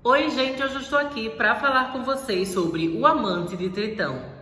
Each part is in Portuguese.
Oi, gente, hoje eu estou aqui para falar com vocês sobre O Amante de Tritão.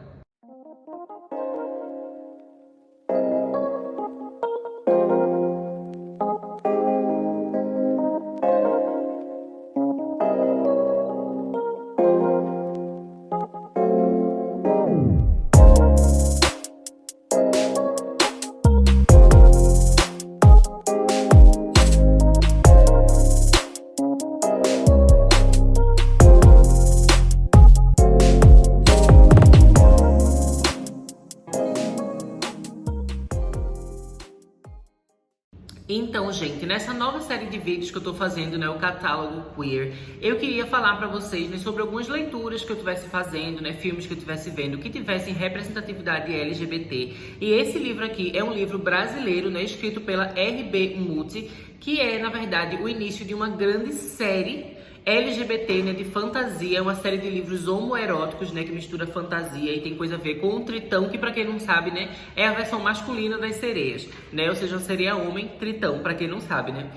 Então, gente, nessa nova série de vídeos que eu tô fazendo, né, o catálogo queer, eu queria falar pra vocês, né, sobre algumas leituras que eu estivesse fazendo, né, filmes que eu estivesse vendo, que tivessem representatividade LGBT. E esse livro aqui é um livro brasileiro, né, escrito pela R.B. Muti, que é, na verdade, o início de uma grande série LGBT, né, de fantasia, é uma série de livros homoeróticos, né, que mistura fantasia e tem coisa a ver com o Tritão, que pra quem não sabe, né, é a versão masculina das sereias, né, ou seja, sereia homem, Tritão, pra quem não sabe, né.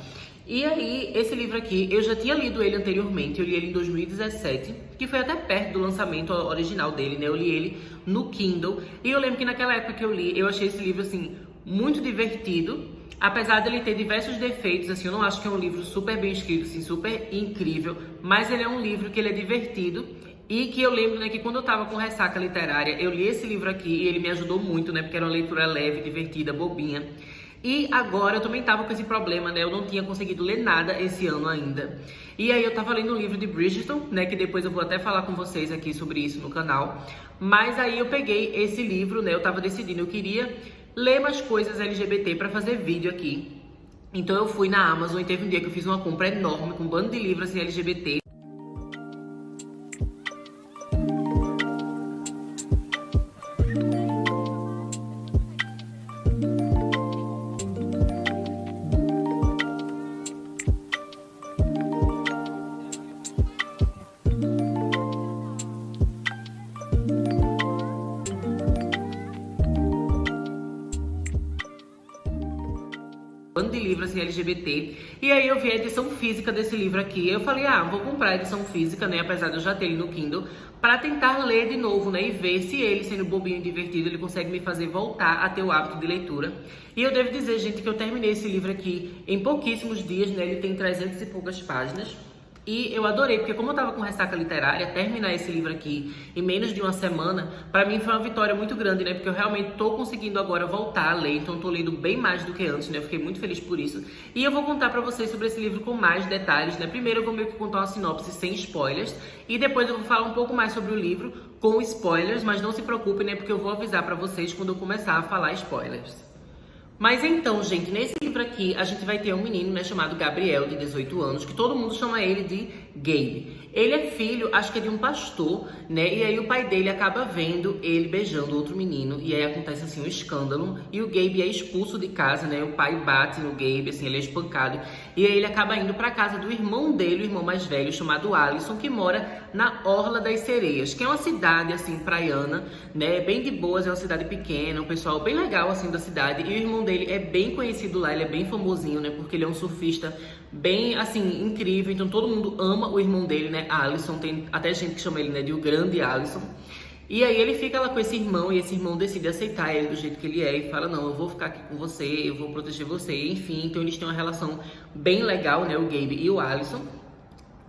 E aí, esse livro aqui, eu já tinha lido ele anteriormente, eu li ele em 2017, que foi até perto do lançamento original dele, né, eu li ele no Kindle, e eu lembro que naquela época que eu li, eu achei esse livro, assim, muito divertido. Apesar dele ter diversos defeitos, assim, eu não acho que é um livro super bem escrito, assim, super incrível, mas ele é um livro que ele é divertido e que eu lembro, né, que quando eu tava com ressaca literária, eu li esse livro aqui e ele me ajudou muito, né, porque era uma leitura leve, divertida, bobinha. E agora eu também tava com esse problema, né, eu não tinha conseguido ler nada esse ano ainda. E aí eu tava lendo um livro de Bridgerton, né, que depois eu vou até falar com vocês aqui sobre isso no canal. Mas aí eu peguei esse livro, né, eu tava decidindo, eu queria ler mais coisas LGBT para fazer vídeo aqui. Então eu fui na Amazon e teve um dia que eu fiz uma compra enorme com um bando de livros assim, LGBT. De livros assim, LGBT, e aí eu vi a edição física desse livro aqui, eu falei, vou comprar a edição física, né, apesar de eu já ter ele no Kindle, para tentar ler de novo, né, e ver se ele, sendo bobinho e divertido, ele consegue me fazer voltar a ter o hábito de leitura. E eu devo dizer, gente, que eu terminei esse livro aqui em pouquíssimos dias, né, ele tem 300 e poucas páginas. E eu adorei, porque como eu tava com ressaca literária, terminar esse livro aqui em menos de uma semana, pra mim foi uma vitória muito grande, né? Porque eu realmente tô conseguindo agora voltar a ler, então tô lendo bem mais do que antes, né? Eu fiquei muito feliz por isso. E eu vou contar pra vocês sobre esse livro com mais detalhes, né? Primeiro eu vou meio que contar uma sinopse sem spoilers, e depois eu vou falar um pouco mais sobre o livro com spoilers, mas não se preocupem, né? Porque eu vou avisar pra vocês quando eu começar a falar spoilers. Mas então, gente, nesse livro aqui, a gente vai ter um menino, né, chamado Gabriel, de 18 anos, que todo mundo chama ele de Gabe. Ele é filho, acho que é de um pastor, né, e aí o pai dele acaba vendo ele beijando outro menino, e aí acontece, assim, um escândalo, e o Gabe é expulso de casa, né, o pai bate no Gabe, assim, ele é espancado, e aí ele acaba indo pra casa do irmão dele, o irmão mais velho, chamado Alisson, que mora na Orla das Sereias, que é uma cidade, assim, praiana, né, bem de boas, é uma cidade pequena, um pessoal bem legal, assim, da cidade, e o irmão dele é bem conhecido lá, ele é bem famosinho, né, porque ele é um surfista bem, assim, incrível, então todo mundo ama o irmão dele, né, Alisson, tem até gente que chama ele, né, de o grande Alisson. E aí ele fica lá com esse irmão, e esse irmão decide aceitar ele do jeito que ele é, e fala, não, eu vou ficar aqui com você, eu vou proteger você, enfim, então eles têm uma relação bem legal, né, o Gabe e o Alisson.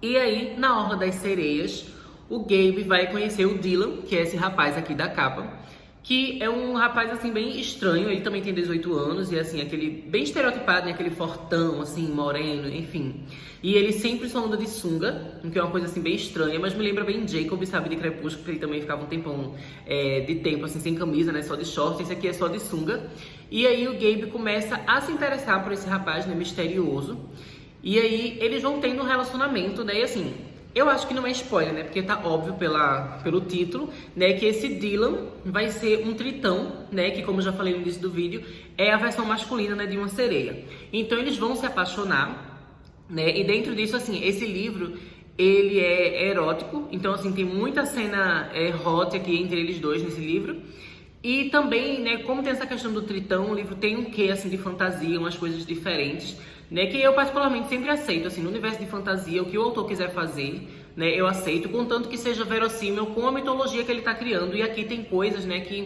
E aí, na Orla das Sereias, o Gabe vai conhecer o Dylan, que é esse rapaz aqui da capa, que é um rapaz, assim, bem estranho, ele também tem 18 anos, e, assim, aquele bem estereotipado, né, aquele fortão, assim, moreno, enfim. E ele sempre só anda de sunga, que é uma coisa, assim, bem estranha, mas me lembra bem Jacob, sabe, de Crepúsculo, porque ele também ficava um tempão de tempo, assim, sem camisa, né, só de short, esse aqui é só de sunga. E aí o Gabe começa a se interessar por esse rapaz, né, misterioso, e aí eles vão tendo um relacionamento, né, e assim... Eu acho que não é spoiler, né? Porque tá óbvio pelo título, né? Que esse Dylan vai ser um tritão, né? Que, como eu já falei no início do vídeo, é a versão masculina, né, de uma sereia. Então eles vão se apaixonar, né? E dentro disso, assim, esse livro, ele é erótico. Então, assim, tem muita cena hot aqui entre eles dois nesse livro. E também, né, como tem essa questão do tritão, o livro tem um quê, assim, de fantasia, umas coisas diferentes, né, que eu particularmente sempre aceito, assim, no universo de fantasia, o que o autor quiser fazer, né, eu aceito, contanto que seja verossímil com a mitologia que ele tá criando. E aqui tem coisas, né, que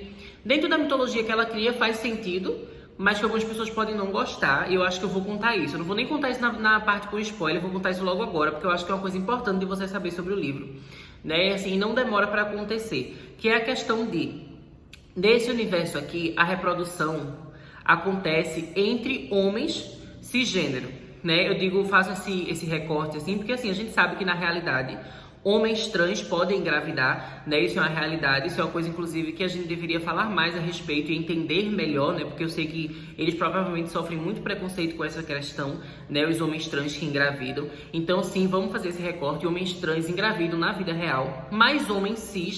dentro da mitologia que ela cria faz sentido, mas que algumas pessoas podem não gostar, e eu acho que eu vou contar isso. Eu não vou nem contar isso na parte com spoiler, eu vou contar isso logo agora, porque eu acho que é uma coisa importante de você saber sobre o livro, né? E assim, não demora para acontecer, que é a questão nesse universo aqui, a reprodução acontece entre homens cisgênero, né? Eu digo, faço esse recorte assim, porque assim, a gente sabe que na realidade homens trans podem engravidar, né? Isso é uma realidade, isso é uma coisa, inclusive, que a gente deveria falar mais a respeito e entender melhor, né? Porque eu sei que eles provavelmente sofrem muito preconceito com essa questão, né? Os homens trans que engravidam. Então, sim, vamos fazer esse recorte. Homens trans engravidam na vida real, mas homens cis,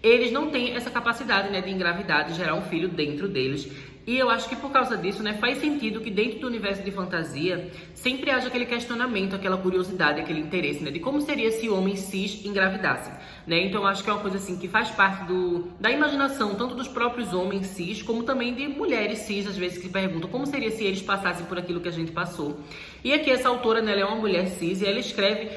eles não têm essa capacidade, né, de engravidar, de gerar um filho dentro deles. E eu acho que por causa disso, né, faz sentido que dentro do universo de fantasia sempre haja aquele questionamento, aquela curiosidade, aquele interesse, né, de como seria se homens cis engravidassem, né? Então eu acho que é uma coisa assim que faz parte da imaginação, tanto dos próprios homens cis, como também de mulheres cis, às vezes, que se perguntam como seria se eles passassem por aquilo que a gente passou. E aqui essa autora, né, ela é uma mulher cis e ela escreve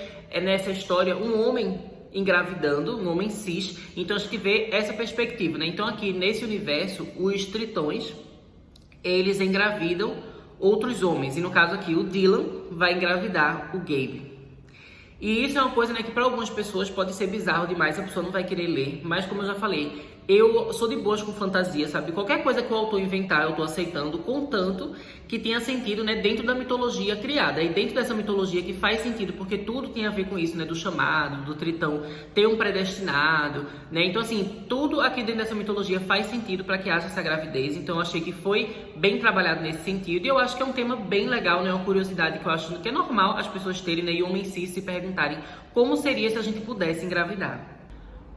nessa história um homem engravidando, um homem cis. Então a gente vê essa perspectiva, né? Então aqui nesse universo, os tritões, eles engravidam outros homens, e no caso aqui o Dylan vai engravidar o Gabe. E isso é uma coisa, né, que para algumas pessoas pode ser bizarro demais, a pessoa não vai querer ler, mas como eu já falei, eu sou de boas com fantasia, sabe? Qualquer coisa que o autor inventar, eu tô aceitando, contanto que tenha sentido, né, dentro da mitologia criada. E dentro dessa mitologia que faz sentido, porque tudo tem a ver com isso, né, do chamado, do tritão ter um predestinado, né? Então, assim, tudo aqui dentro dessa mitologia faz sentido para que haja essa gravidez. Então, eu achei que foi bem trabalhado nesse sentido. E eu acho que é um tema bem legal, né? Uma curiosidade que eu acho que é normal as pessoas terem, né? E homens cis se perguntarem como seria se a gente pudesse engravidar.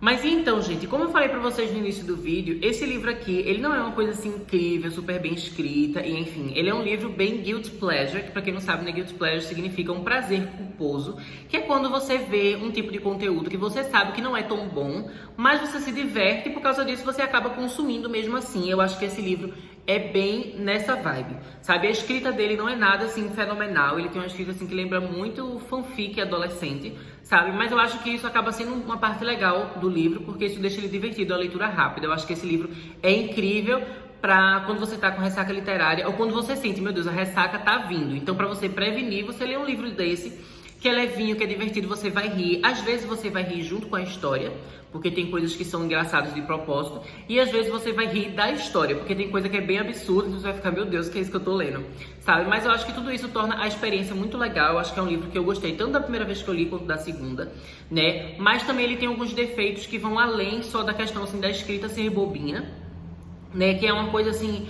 Mas então, gente, como eu falei pra vocês no início do vídeo, esse livro aqui, ele não é uma coisa assim incrível, super bem escrita, e enfim, ele é um livro bem guilty pleasure, que pra quem não sabe, né, guilty pleasure significa um prazer culposo, que é quando você vê um tipo de conteúdo que você sabe que não é tão bom, mas você se diverte e por causa disso você acaba consumindo mesmo assim. Eu acho que esse livro é bem nessa vibe, sabe? A escrita dele não é nada assim fenomenal, ele tem uma escrita assim que lembra muito fanfic adolescente, sabe? Mas eu acho que isso acaba sendo uma parte legal do livro, porque isso deixa ele divertido, a leitura rápida. Eu acho que esse livro é incrível pra quando você tá com ressaca literária, ou quando você sente, meu Deus, a ressaca tá vindo. Então, pra você prevenir, você lê um livro desse, que é levinho, que é divertido, você vai rir. Às vezes você vai rir junto com a história, porque tem coisas que são engraçadas de propósito. E às vezes você vai rir da história, porque tem coisa que é bem absurda, então você vai ficar, meu Deus, que é isso que eu tô lendo, sabe? Mas eu acho que tudo isso torna a experiência muito legal. Eu acho que é um livro que eu gostei, tanto da primeira vez que eu li, quanto da segunda, né? Mas também ele tem alguns defeitos que vão além só da questão, assim, da escrita ser bobinha, né? Que é uma coisa, assim...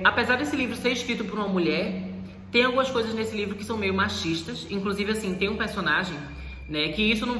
apesar desse livro ser escrito por uma mulher, tem algumas coisas nesse livro que são meio machistas. Inclusive, assim, tem um personagem, né, que isso eu não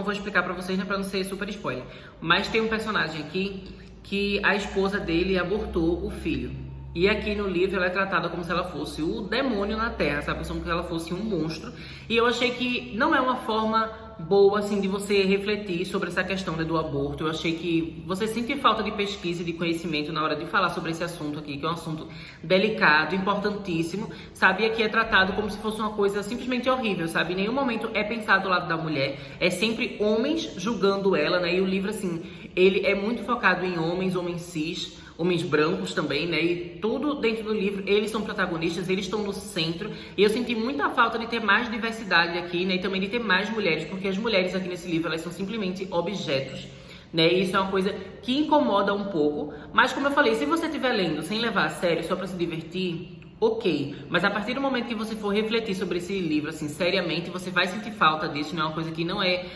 vou explicar pra vocês, né, pra não ser super spoiler. Mas tem um personagem aqui que a esposa dele abortou o filho. E aqui no livro ela é tratada como se ela fosse o demônio na Terra, sabe? Como se ela fosse um monstro. E eu achei que não é uma forma boa, assim, de você refletir sobre essa questão, né, do aborto. Eu achei que você sente falta de pesquisa e de conhecimento na hora de falar sobre esse assunto aqui, que é um assunto delicado, importantíssimo, sabe? E aqui é tratado como se fosse uma coisa simplesmente horrível, sabe? Em nenhum momento é pensado do lado da mulher, é sempre homens julgando ela, né? E o livro, assim, ele é muito focado em homens cis, homens brancos também, né? E tudo dentro do livro, eles são protagonistas, eles estão no centro. E eu senti muita falta de ter mais diversidade aqui, né? E também de ter mais mulheres, porque as mulheres aqui nesse livro, elas são simplesmente objetos, né? E isso é uma coisa que incomoda um pouco. Mas como eu falei, se você estiver lendo sem levar a sério, só pra se divertir, ok. Mas a partir do momento que você for refletir sobre esse livro, assim, seriamente, você vai sentir falta disso. Não é uma coisa que não é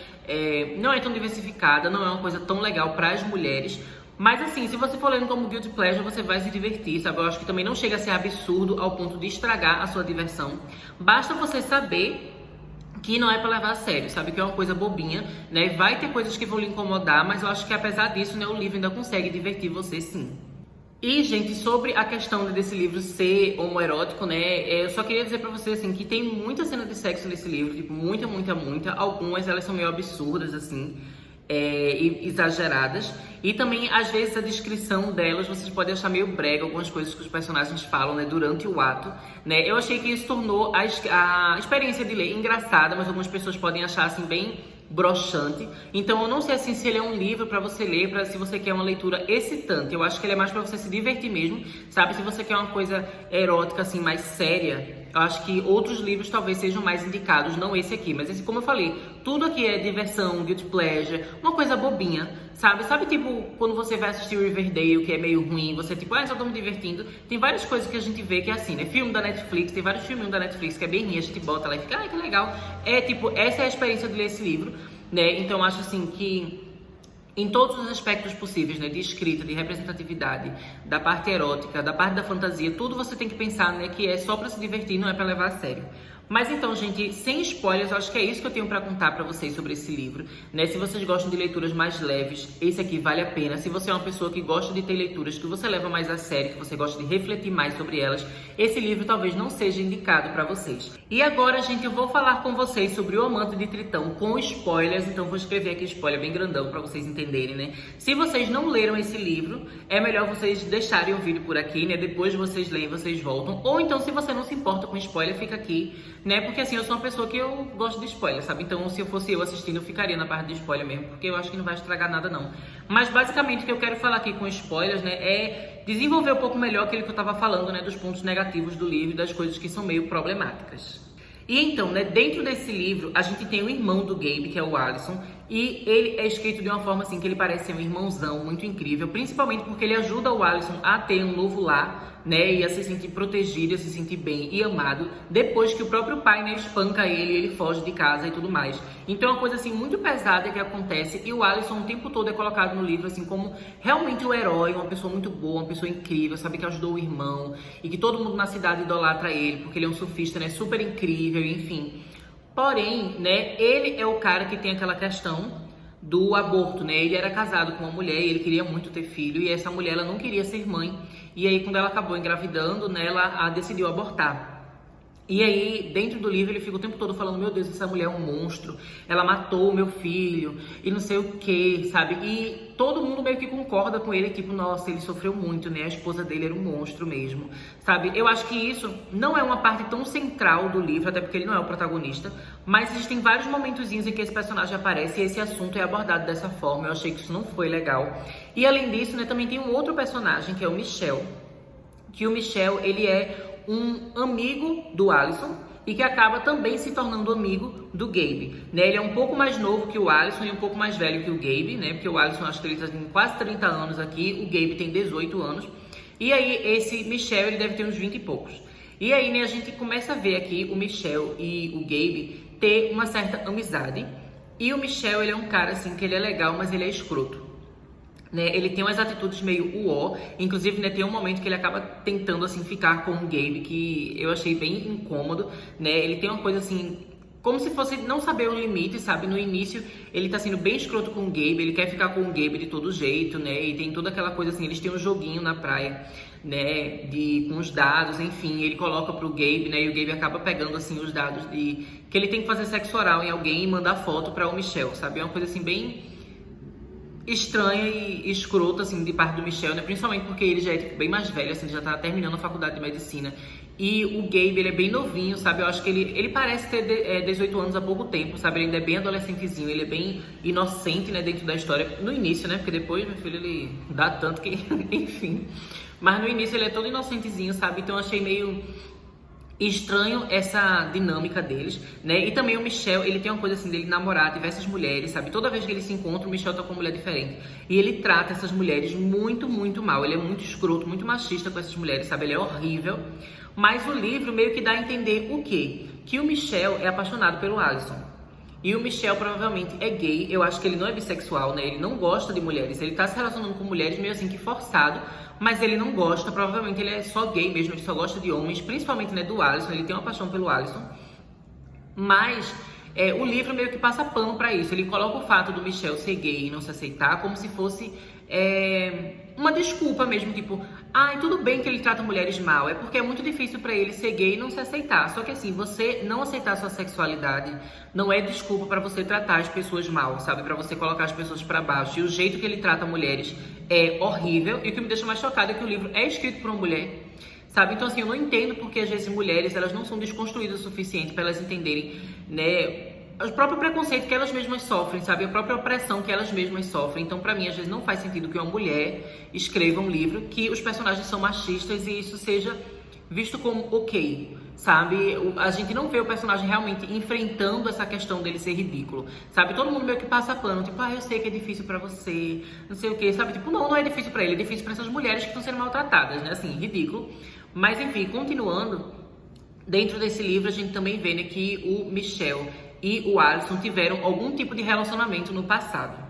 tão diversificada, não é uma coisa tão legal para as mulheres. Mas assim, se você for lendo como guilty pleasure, você vai se divertir, sabe? Eu acho que também não chega a ser absurdo ao ponto de estragar a sua diversão. Basta você saber que não é pra levar a sério, sabe? Que é uma coisa bobinha, né? Vai ter coisas que vão lhe incomodar, mas eu acho que apesar disso, né, o livro ainda consegue divertir você, sim. E, gente, sobre a questão desse livro ser homoerótico, né, eu só queria dizer pra você, assim, que tem muita cena de sexo nesse livro, tipo, muita. Algumas, elas são meio absurdas, assim. exageradas. E também, às vezes, a descrição delas, vocês podem achar meio brega, algumas coisas que os personagens falam, né, durante o ato, né? Eu achei que isso tornou a experiência de ler engraçada, mas algumas pessoas podem achar, assim, bem broxante. Então, eu não sei, assim, se ele é um livro pra você ler, se você quer uma leitura excitante. Eu acho que ele é mais pra você se divertir mesmo, sabe? Se você quer uma coisa erótica, assim, mais séria, eu acho que outros livros talvez sejam mais indicados, não esse aqui. Mas esse, como eu falei, tudo aqui é diversão, guilty pleasure, uma coisa bobinha, sabe? Sabe, tipo, quando você vai assistir o Riverdale, que é meio ruim, você tipo, só tô me divertindo. Tem várias coisas que a gente vê que é assim, né? Filme da Netflix, tem vários filmes da Netflix que é bem ruim, a gente bota lá e fica, que legal. Tipo, essa é a experiência de ler esse livro, né? Então, eu acho assim que em todos os aspectos possíveis, né, de escrita, de representatividade, da parte erótica, da parte da fantasia, tudo você tem que pensar, né, que é só pra se divertir, não é pra levar a sério. Mas então, gente, sem spoilers, eu acho que é isso que eu tenho pra contar pra vocês sobre esse livro, né? Se vocês gostam de leituras mais leves, esse aqui vale a pena. Se você é uma pessoa que gosta de ter leituras que você leva mais a sério, que você gosta de refletir mais sobre elas, esse livro talvez não seja indicado pra vocês. E agora, gente, eu vou falar com vocês sobre O Amante de Tritão com spoilers, então vou escrever aqui spoiler bem grandão pra vocês entenderem, né? Se vocês não leram esse livro, é melhor vocês deixarem o vídeo por aqui, né? Depois vocês leem, vocês voltam. Ou então, se você não se importa com spoiler, fica aqui, né? Porque assim, eu sou uma pessoa que eu gosto de spoiler, sabe? Então, se eu fosse eu assistindo, eu ficaria na parte de spoiler mesmo, porque eu acho que não vai estragar nada, não. Mas, basicamente, o que eu quero falar aqui com spoilers, né, é desenvolver um pouco melhor aquilo que eu tava falando, né, dos pontos negativos do livro e das coisas que são meio problemáticas. E então, né, dentro desse livro, a gente tem o irmão do Gabe, que é o Allison, e ele é escrito de uma forma assim que ele parece ser um irmãozão muito incrível, principalmente porque ele ajuda o Allison a ter um novo lar, né, e a se sentir protegido, a se sentir bem e amado, depois que o próprio pai, né, espanca ele e ele foge de casa e tudo mais. Então é uma coisa assim muito pesada que acontece e o Allison o tempo todo é colocado no livro assim como realmente o herói, uma pessoa muito boa, uma pessoa incrível, sabe, que ajudou o irmão e que todo mundo na cidade idolatra ele, porque ele é um surfista, né, super incrível, enfim. Porém, né, ele é o cara que tem aquela questão do aborto, né? Ele era casado com uma mulher e ele queria muito ter filho e essa mulher ela não queria ser mãe. E aí quando ela acabou engravidando, né, ela decidiu abortar. E aí, dentro do livro, ele fica o tempo todo falando, meu Deus, essa mulher é um monstro, ela matou o meu filho, e não sei o que, sabe? E todo mundo meio que concorda com ele, tipo, nossa, ele sofreu muito, né? A esposa dele era um monstro mesmo, sabe? Eu acho que isso não é uma parte tão central do livro, até porque ele não é o protagonista, mas existem vários momentozinhos em que esse personagem aparece e esse assunto é abordado dessa forma. Eu achei que isso não foi legal. E além disso, né, também tem um outro personagem, que é o Michel, que o Michel, ele é um amigo do Allison e que acaba também se tornando amigo do Gabe, né? Ele é um pouco mais novo que o Allison e um pouco mais velho que o Gabe, né? Porque o Allison acho que ele tem quase 30 anos aqui, o Gabe tem 18 anos. E aí esse Michel, ele deve ter uns 20 e poucos. E aí, né, a gente começa a ver aqui o Michel e o Gabe ter uma certa amizade. E o Michel, ele é um cara assim que ele é legal, mas ele é escroto. Né, ele tem umas atitudes meio uó, inclusive, né, tem um momento que ele acaba tentando, assim, ficar com o Gabe, que eu achei bem incômodo, né, ele tem uma coisa, assim, como se fosse não saber o limite, sabe, no início ele tá sendo bem escroto com o Gabe, ele quer ficar com o Gabe de todo jeito, né, e tem toda aquela coisa, assim, eles têm um joguinho na praia, né, com os dados, enfim, ele coloca pro Gabe, né, e o Gabe acaba pegando, assim, os dados que ele tem que fazer sexo oral em alguém e mandar foto pra o Michel, sabe, é uma coisa, assim, bem estranha e escrota, assim, de parte do Michel, né? Principalmente porque ele já é, tipo, bem mais velho, assim, já tá terminando a faculdade de medicina. E o Gabe, ele é bem novinho, sabe? Eu acho que ele parece ter 18 anos há pouco tempo, sabe? Ele ainda é bem adolescentezinho, ele é bem inocente, né, dentro da história. No início, né? Porque depois, meu filho, ele dá tanto que... Enfim. Mas no início ele é todo inocentezinho, sabe? Então eu achei meio estranho essa dinâmica deles, né? E também o Michel, ele tem uma coisa assim dele namorar diversas mulheres, sabe? Toda vez que ele se encontra, o Michel tá com uma mulher diferente. E ele trata essas mulheres muito, muito mal. Ele é muito escroto, muito machista com essas mulheres, sabe? Ele é horrível. Mas o livro meio que dá a entender o quê? Que o Michel é apaixonado pelo Allison. E o Michel provavelmente é gay, eu acho que ele não é bissexual, né? Ele não gosta de mulheres, ele tá se relacionando com mulheres meio assim que forçado, mas ele não gosta, provavelmente ele é só gay mesmo, ele só gosta de homens, principalmente, né, do Allison, ele tem uma paixão pelo Allison. Mas o livro meio que passa pano pra isso, ele coloca o fato do Michel ser gay e não se aceitar como se fosse uma desculpa mesmo, tipo, ai, tudo bem que ele trata mulheres mal, é porque é muito difícil pra ele ser gay e não se aceitar. Só que assim, você não aceitar sua sexualidade não é desculpa pra você tratar as pessoas mal, sabe? Pra você colocar as pessoas pra baixo. E o jeito que ele trata mulheres é horrível. E o que me deixa mais chocada é que o livro é escrito por uma mulher, sabe? Então assim, eu não entendo porque às vezes mulheres, elas não são desconstruídas o suficiente pra elas entenderem, né, o próprio preconceito que elas mesmas sofrem, sabe? A própria opressão que elas mesmas sofrem. Então, pra mim, às vezes não faz sentido que uma mulher escreva um livro que os personagens são machistas e isso seja visto como ok, sabe? A gente não vê o personagem realmente enfrentando essa questão dele ser ridículo, sabe? Todo mundo meio que passa pano, tipo, eu sei que é difícil pra você, não sei o que, sabe? Tipo, não é difícil pra ele, é difícil pra essas mulheres que estão sendo maltratadas, né? Assim, ridículo. Mas, enfim, continuando, dentro desse livro a gente também vê, né, que o Michel e o Alisson tiveram algum tipo de relacionamento no passado,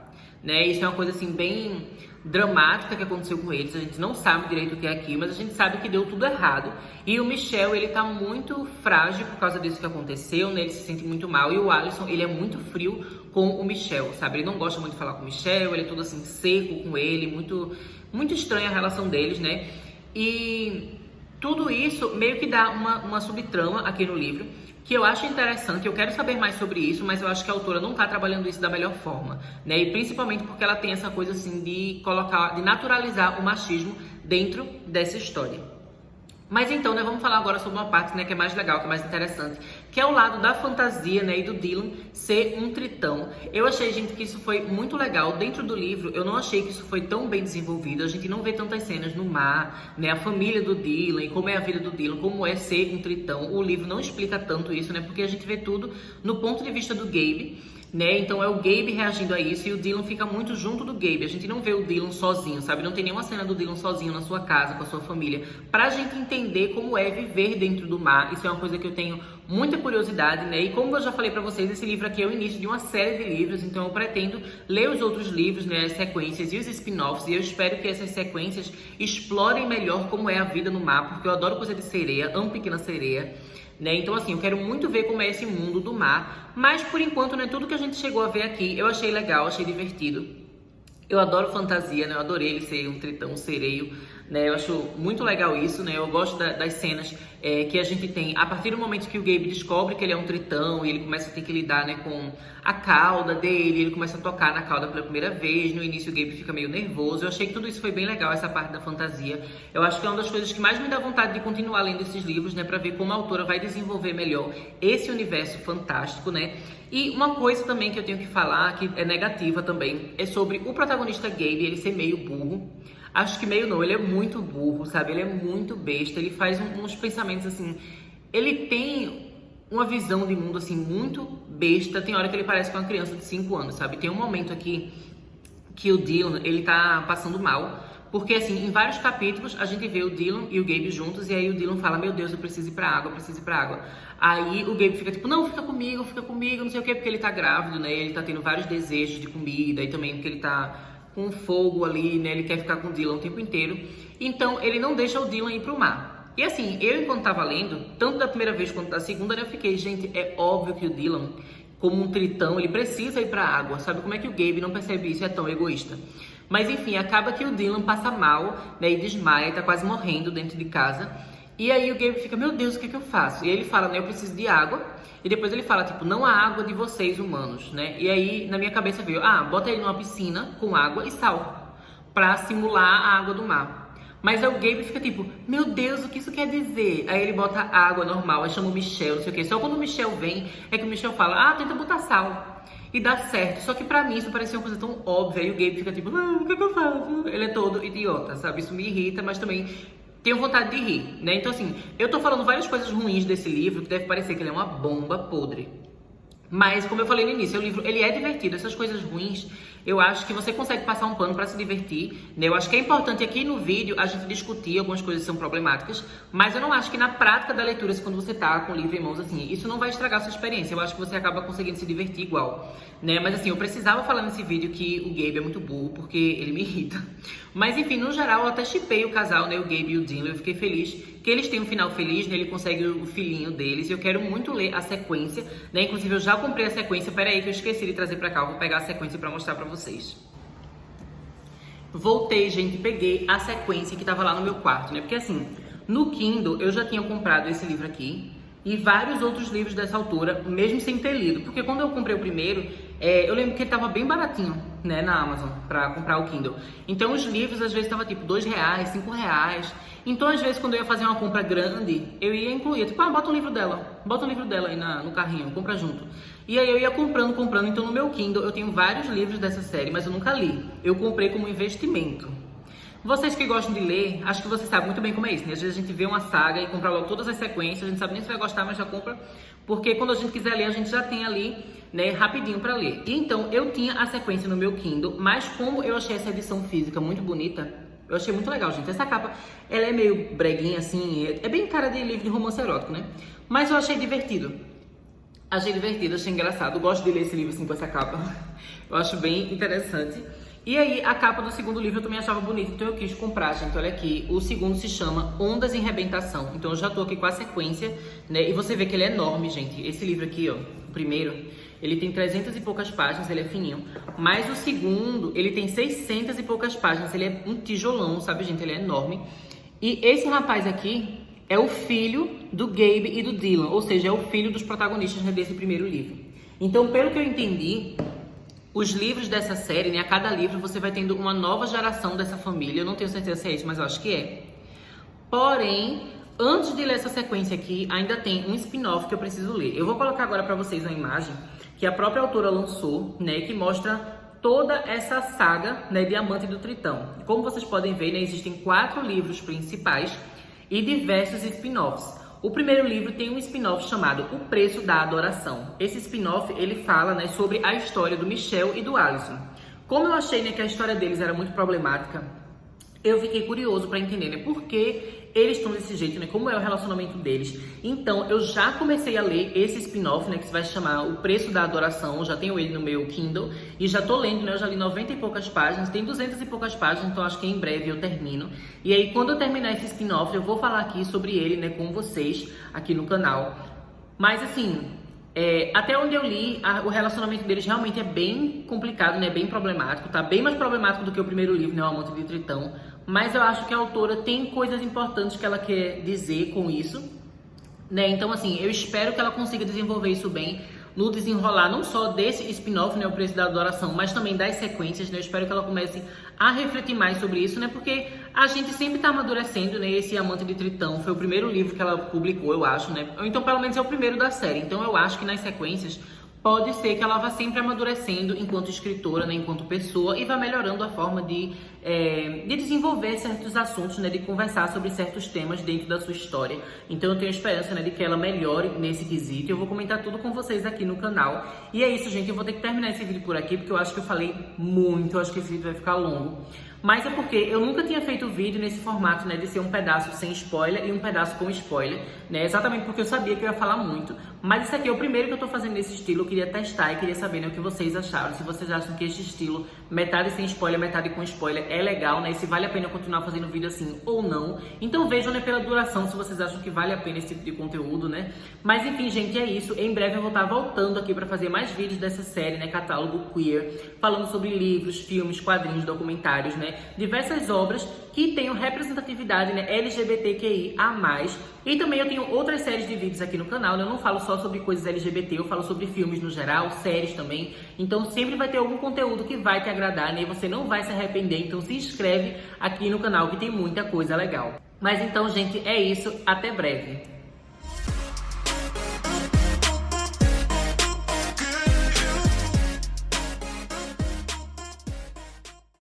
né? Isso é uma coisa assim bem dramática que aconteceu com eles. A gente não sabe direito o que é aquilo, mas a gente sabe que deu tudo errado. E o Michel, ele tá muito frágil por causa disso que aconteceu, né? Ele se sente muito mal. E o Alisson, ele é muito frio com o Michel, sabe? Ele não gosta muito de falar com o Michel, ele é todo assim seco com ele, muito estranha a relação deles, né? E tudo isso meio que dá uma subtrama aqui no livro, que eu acho interessante, eu quero saber mais sobre isso, mas eu acho que a autora não tá trabalhando isso da melhor forma, né? E principalmente porque ela tem essa coisa assim de naturalizar o machismo dentro dessa história. Mas então, né, vamos falar agora sobre uma parte, né, que é mais legal, que é mais interessante, que é o lado da fantasia, né, e do Dylan ser um tritão. Eu achei, gente, que isso foi muito legal. Dentro do livro, eu não achei que isso foi tão bem desenvolvido. A gente não vê tantas cenas no mar, né, a família do Dylan, como é a vida do Dylan, como é ser um tritão. O livro não explica tanto isso, né, porque a gente vê tudo no ponto de vista do Gabe, né? Então é o Gabe reagindo a isso e o Dylan fica muito junto do Gabe. A gente não vê o Dylan sozinho, sabe? Não tem nenhuma cena do Dylan sozinho na sua casa, com a sua família, pra gente entender como é viver dentro do mar. Isso é uma coisa que eu tenho muita curiosidade, né? E como eu já falei pra vocês, esse livro aqui é o início de uma série de livros, então eu pretendo ler os outros livros, né, as sequências e os spin-offs, e eu espero que essas sequências explorem melhor como é a vida no mar, porque eu adoro coisa de sereia, amo Pequena Sereia, né? Então assim, eu quero muito ver como é esse mundo do mar, mas por enquanto, né, tudo que a gente chegou a ver aqui eu achei legal, achei divertido. Eu adoro fantasia, né? Eu adorei ele ser um tritão, um sereio, né? Eu acho muito legal isso, né? Eu gosto das cenas que a gente tem a partir do momento que o Gabe descobre que ele é um tritão e ele começa a ter que lidar, né, com a cauda dele, ele começa a tocar na cauda pela primeira vez. No início o Gabe fica meio nervoso. Eu achei que tudo isso foi bem legal, essa parte da fantasia. Eu acho que é uma das coisas que mais me dá vontade de continuar lendo esses livros, né, pra ver como a autora vai desenvolver melhor esse universo fantástico, né? E uma coisa também que eu tenho que falar, que é negativa também, é sobre o protagonista Gabe, ele ser meio burro. Acho que meio não, ele é muito burro, sabe? Ele é muito besta, ele faz uns pensamentos assim... Ele tem uma visão de mundo assim muito besta, tem hora que ele parece com uma criança de 5 anos, sabe? Tem um momento aqui que o Dylan, ele tá passando mal, porque assim, em vários capítulos a gente vê o Dylan e o Gabe juntos, e aí o Dylan fala, meu Deus, eu preciso ir pra água, eu preciso ir pra água. Aí o Gabe fica tipo, não, fica comigo, não sei o que, porque ele tá grávido, né? Ele tá tendo vários desejos de comida, e também porque ele tá com fogo ali, né? Ele quer ficar com o Dylan o tempo inteiro. Então ele não deixa o Dylan ir pro mar. E assim, eu enquanto tava lendo, tanto da primeira vez quanto da segunda, né, eu fiquei, gente, é óbvio que o Dylan, como um tritão, ele precisa ir pra água. Sabe como é que o Gabe não percebe isso? É tão egoísta. Mas enfim, acaba que o Dylan passa mal, né, e desmaia, tá quase morrendo dentro de casa. E aí o Gabe fica, meu Deus, o que é que eu faço? E aí ele fala, né, eu preciso de água. E depois ele fala, tipo, não há água de vocês humanos, né? E aí na minha cabeça veio, bota ele numa piscina com água e sal, pra simular a água do mar. Mas aí o Gabe fica tipo, meu Deus, o que isso quer dizer? Aí ele bota água normal, aí chama o Michel, não sei o que. Só quando o Michel vem, é que o Michel fala, tenta botar sal. E dá certo. Só que pra mim isso parecia uma coisa tão óbvia. E o Gabe fica tipo, o que é que eu faço? Ele é todo idiota, sabe? Isso me irrita, mas também tenho vontade de rir, né? Então assim, eu tô falando várias coisas ruins desse livro, que deve parecer que ele é uma bomba podre. Mas, como eu falei no início, o livro, ele é divertido. Essas coisas ruins, eu acho que você consegue passar um pano pra se divertir, né? Eu acho que é importante aqui no vídeo a gente discutir algumas coisas que são problemáticas, mas eu não acho que na prática da leitura, quando você tá com o livro em mãos, assim, isso não vai estragar a sua experiência. Eu acho que você acaba conseguindo se divertir igual, né? Mas assim, eu precisava falar nesse vídeo que o Gabe é muito burro, porque ele me irrita. Mas enfim, no geral, eu até shippei o casal, né? O Gabe e o Dylan. Eu fiquei feliz que eles têm um final feliz, né? Ele consegue o filhinho deles. E eu quero muito ler a sequência, né? Inclusive, eu já comprei a sequência. Pera aí que eu esqueci de trazer pra cá. Eu vou pegar a sequência pra mostrar pra vocês. voltei, gente, peguei a sequência que tava lá no meu quarto, né? Porque assim, no Kindle eu já tinha comprado esse livro aqui e vários outros livros dessa autora, mesmo sem ter lido. Porque quando eu comprei o primeiro, eu lembro que ele tava bem baratinho, né, na Amazon, pra comprar o Kindle. Então os livros às vezes tava tipo R$2, R$5. Então às vezes quando eu ia fazer uma compra grande, eu ia incluir, tipo, bota um livro dela aí no carrinho, compra junto. E aí eu ia comprando, então no meu Kindle eu tenho vários livros dessa série, mas eu nunca li. Eu comprei como investimento. Vocês que gostam de ler, acho que vocês sabem muito bem como é isso, né? Às vezes a gente vê uma saga e compra logo todas as sequências, a gente sabe nem se vai gostar, mas já compra, porque quando a gente quiser ler, a gente já tem ali, né, rapidinho pra ler. E então, eu tinha a sequência no meu Kindle, mas como eu achei essa edição física muito bonita, eu achei muito legal, gente. Essa capa, ela é meio breguinha, assim, é bem cara de livro de romance erótico, né? Mas eu achei divertido. Achei engraçado. Eu gosto de ler esse livro assim com essa capa. Eu acho bem interessante. E aí, a capa do segundo livro eu também achava bonita, então eu quis comprar, gente. Olha aqui, o segundo se chama Ondas em Rebentação. Então eu já tô aqui com a sequência, né? E você vê que ele é enorme, gente. Esse livro aqui, ó, o primeiro, ele tem 300 e poucas páginas, ele é fininho. Mas o segundo, ele tem 600 e poucas páginas, ele é um tijolão, sabe, gente? Ele é enorme. E esse rapaz aqui é o filho do Gabe e do Dylan, ou seja, é o filho dos protagonistas, né, desse primeiro livro. Então, pelo que eu entendi, os livros dessa série, né, a cada livro você vai tendo uma nova geração dessa família. Eu não tenho certeza se é isso, mas eu acho que é. Porém, antes de ler essa sequência aqui, ainda tem um spin-off que eu preciso ler. Eu vou colocar agora pra vocês uma imagem que a própria autora lançou, né, que mostra toda essa saga, né, Diamante do Tritão. Como vocês podem ver, né, existem 4 livros principais e diversos spin-offs. O primeiro livro tem um spin-off chamado O Preço da Adoração. Esse spin-off, ele fala, né, sobre a história do Michel e do Alisson. Como eu achei, né, que a história deles era muito problemática, eu fiquei curioso para entender, né, por que eles estão desse jeito, né, como é o relacionamento deles. Então, eu já comecei a ler esse spin-off, né, que se vai chamar O Preço da Adoração. Eu já tenho ele no meu Kindle e já tô lendo, né, eu já li 90 e poucas páginas, tem 200 e poucas páginas, então acho que em breve eu termino. E aí, quando eu terminar esse spin-off, eu vou falar aqui sobre ele, né, com vocês aqui no canal. Mas, assim, até onde eu li, o relacionamento deles realmente é bem complicado, né? Bem problemático, tá? Bem mais problemático do que o primeiro livro, né? O Amante de Tritão. Mas eu acho que a autora tem coisas importantes que ela quer dizer com isso, né? Então, assim, eu espero que ela consiga desenvolver isso bem no desenrolar, não só desse spin-off, né, O Preço da Adoração, mas também das sequências, né? Eu espero que ela comece a refletir mais sobre isso, né? Porque a gente sempre tá amadurecendo, né? Esse Amante de Tritão foi o primeiro livro que ela publicou, eu acho, né? Ou então, pelo menos, é o primeiro da série. Então, eu acho que nas sequências pode ser que ela vá sempre amadurecendo enquanto escritora, né, enquanto pessoa, e vá melhorando a forma de desenvolver certos assuntos, né, de conversar sobre certos temas dentro da sua história. Então eu tenho esperança, né, de que ela melhore nesse quesito. Eu vou comentar tudo com vocês aqui no canal. E é isso, gente. Eu vou ter que terminar esse vídeo por aqui, porque eu acho que eu falei muito. Eu acho que esse vídeo vai ficar longo. Mas é porque eu nunca tinha feito vídeo nesse formato, né, de ser um pedaço sem spoiler e um pedaço com spoiler, né, exatamente porque eu sabia que eu ia falar muito. Mas isso aqui é o primeiro que eu tô fazendo nesse estilo. Eu queria testar e queria saber, né, o que vocês acharam. Se vocês acham que este estilo, metade sem spoiler, metade com spoiler, é legal, né, e se vale a pena eu continuar fazendo vídeo assim ou não. Então vejam, né, pela duração, se vocês acham que vale a pena esse tipo de conteúdo, né. Mas enfim, gente, é isso. Em breve eu vou estar voltando aqui pra fazer mais vídeos dessa série, né, Catálogo Queer, falando sobre livros, filmes, quadrinhos, documentários, né, diversas obras que tenham representatividade, né, LGBTQIA+. E também eu tenho outras séries de vídeos aqui no canal, né? Eu não falo só sobre coisas LGBT, eu falo sobre filmes no geral, séries também. Então sempre vai ter algum conteúdo que vai te agradar, né? E você não vai se arrepender, então se inscreve aqui no canal que tem muita coisa legal. Mas então, gente, é isso. Até breve.